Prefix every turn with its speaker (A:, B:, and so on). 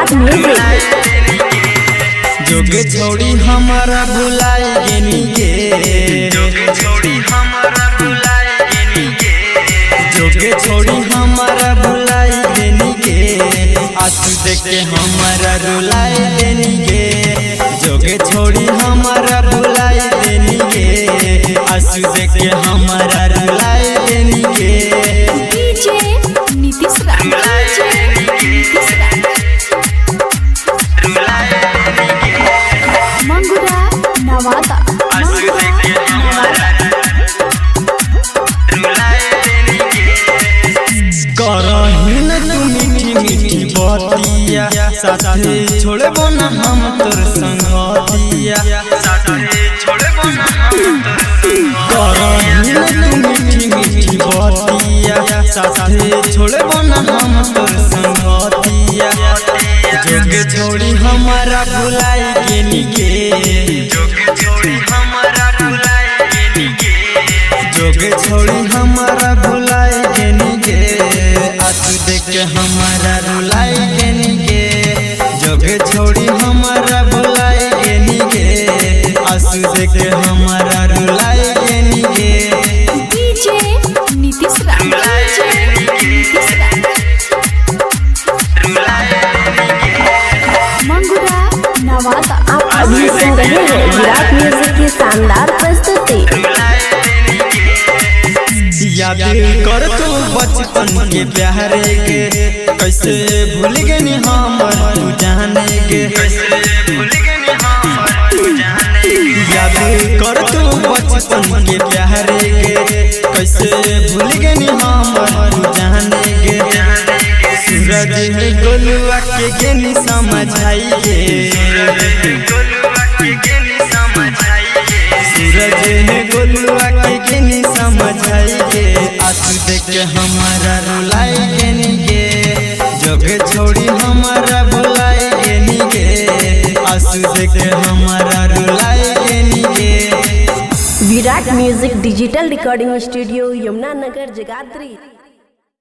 A: विराट music.
B: जोगे छोड़ी हमारा भुलाई गेनी गे, जोगे छोड़ी हमारा भुलाई गेनी गे, जोगे छोड़ी हमारा भुलाई गेनी गे, आंसू देख के हमारा रुलाई देनी गे, जोगे छोड़ी हमारा भुलाई देनी गे, आंसू देख के हमारा रुलाई देनी गे।
A: डीजे नीतीश मंगुरा नवादा।
B: करहिन तू मीठी मीठी बतिया, साथे छोड़े बना हम तोर संगतिया, साथे छोड़े बना हम तोर करहिन तू मीठी मीठी बतिया, साथे छोड़े बना हम तोर संगतिया, जोगे छोड़ी हमारा भुलाई गेनी गे, जोगे छोड़ी हमारा भुलाई गेनी गे, जोगे छोड़ी हमारा भुलाई गेनी गे, आंसू देख के हमारा रुलाई गेनी गे, जोगे छोड़ी हमारा भुलाई गेनी गे, आंसू देख के हमारा रुलाई गेनी गे।
A: डीजे नीतीश मंगुरा नवादा। आप अभी सुन रहे हैं विराट म्यूजिक की शानदार प्रस्तुति।
B: याद कर तू बचपन के प्यारे के, कैसे भूल गनी हमर तू जाने के, कैसे भूल गनी हमर तू जाने के, याद कर तू बचपन के प्यारे के, कैसे भूल गनी हमर तू जाने के, सूरज है गोलुआ के गेनी समझाइए, सूरज है गोलुआ के गेनी समझाइए, सूरज है गोलुआ के गेनी समझाइए, आंसू देख के हमारा रुलाई गेनी गे, जोगे छोड़ी हमारा भुलाई गेनी गे, आंसू देख के हमारा रुलाई गेनी गे।
A: Virat music digital recording studio Yamuna Nagar Jagadhri.